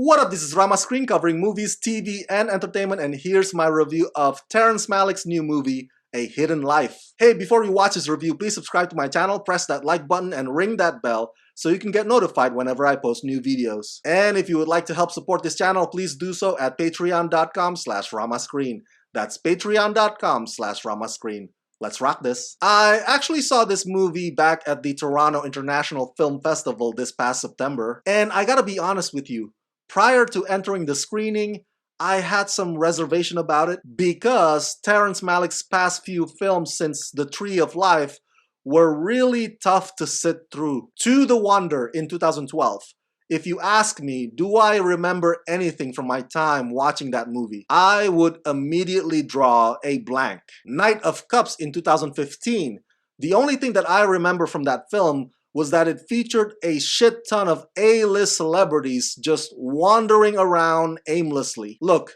What up, this is Rama Screen covering movies, TV, and entertainment, and here's my review of Terrence Malick's new movie, A Hidden Life. Hey, before you watch this review, please subscribe to my channel, press that like button, and ring that bell so you can get notified whenever I post new videos. And if you would like to help support this channel, please do so at patreon.com/ramascreen. That's patreon.com/ramascreen. Let's rock this. I actually saw this movie back at the Toronto International Film Festival this past September, and I gotta be honest with you, prior to entering the screening, I had some reservation about it because Terrence Malick's past few films since The Tree of Life were really tough to sit through. To the Wonder in 2012. If you ask me, do I remember anything from my time watching that movie? I would immediately draw a blank. Knight of Cups in 2015. The only thing that I remember from that film was that it featured a shit ton of A-list celebrities just wandering around aimlessly. Look,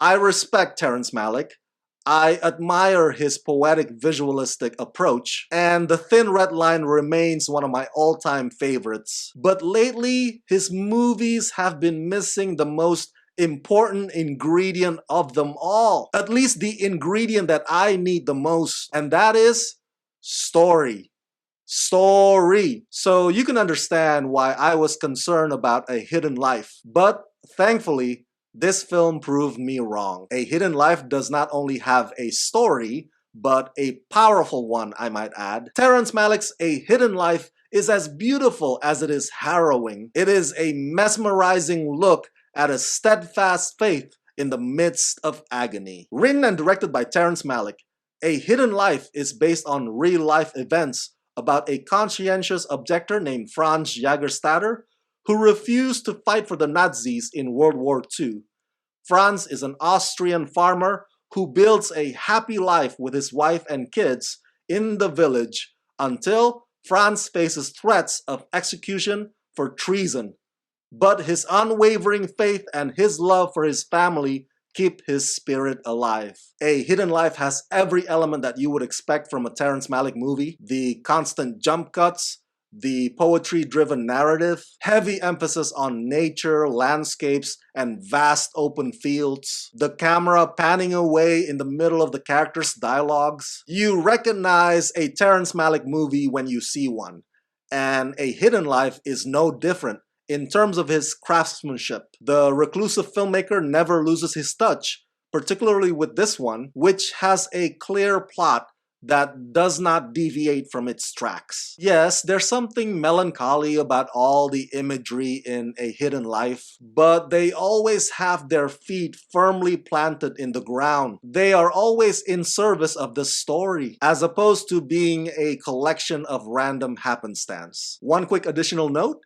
I respect Terrence Malick. I admire his poetic visualistic approach, and The Thin Red Line remains one of my all-time favorites. But lately, his movies have been missing the most important ingredient of them all. At least the ingredient that I need the most, and that is story. Story. So you can understand why I was concerned about A Hidden Life. But thankfully, this film proved me wrong. A Hidden Life does not only have a story, but a powerful one, I might add. Terrence Malick's A Hidden Life is as beautiful as it is harrowing. It is a mesmerizing look at a steadfast faith in the midst of agony. Written and directed by Terrence Malick, A Hidden Life is based on real-life events about a conscientious objector named Franz Jagerstatter who refused to fight for the Nazis in World War II. Franz is an Austrian farmer who builds a happy life with his wife and kids in the village until Franz faces threats of execution for treason. But his unwavering faith and his love for his family keep his spirit alive. A Hidden Life has every element that you would expect from a Terrence Malick movie. The constant jump cuts, the poetry-driven narrative, heavy emphasis on nature, landscapes, and vast open fields, the camera panning away in the middle of the characters' dialogues. You recognize a Terrence Malick movie when you see one, and A Hidden Life is no different in terms of his craftsmanship. The reclusive filmmaker never loses his touch, particularly with this one, which has a clear plot that does not deviate from its tracks. Yes, there's something melancholy about all the imagery in A Hidden Life, but they always have their feet firmly planted in the ground. They are always in service of the story, as opposed to being a collection of random happenstance. One quick additional note: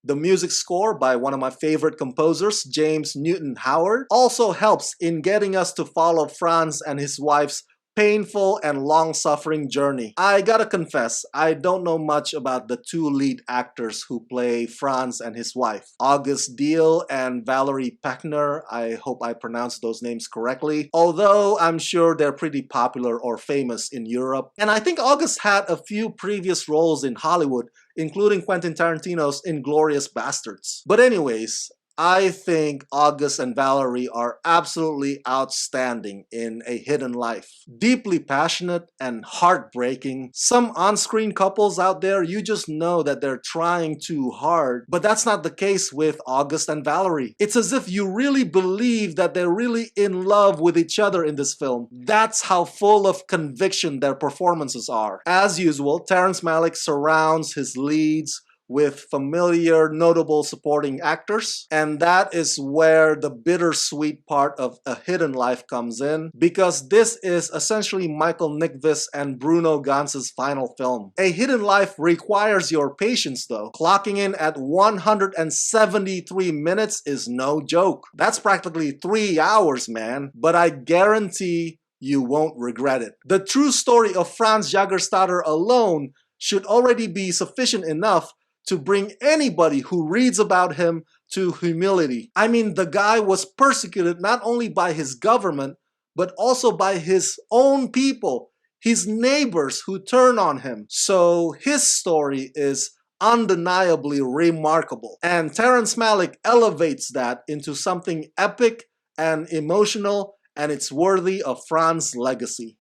the music score by one of my favorite composers, James Newton Howard, also helps in getting us to follow Franz and his wife's painful and long-suffering journey. I gotta confess, I don't know much about the two lead actors who play Franz and his wife, August Diehl and Valerie Pechner. I hope I pronounced those names correctly, although I'm sure they're pretty popular or famous in Europe. And I think August had a few previous roles in Hollywood, including Quentin Tarantino's Inglourious Basterds. But anyways, I think August and Valerie are absolutely outstanding in A Hidden Life. Deeply passionate and heartbreaking. Some on-screen couples out there, you just know that they're trying too hard, but that's not the case with August and Valerie. It's as if you really believe that they're really in love with each other in this film. That's how full of conviction their performances are. As usual, Terrence Malick surrounds his leads with familiar, notable supporting actors. And that is where the bittersweet part of A Hidden Life comes in, because this is essentially Michael Nyqvist and Bruno Ganz's final film. A Hidden Life requires your patience though. Clocking in at 173 minutes is no joke. That's practically 3 hours, man. But I guarantee you won't regret it. The true story of Franz Jagerstatter alone should already be sufficient enough to bring anybody who reads about him to humility. I mean, the guy was persecuted not only by his government, but also by his own people, his neighbors who turn on him. So his story is undeniably remarkable. And Terrence Malick elevates that into something epic and emotional, and it's worthy of Fran's legacy.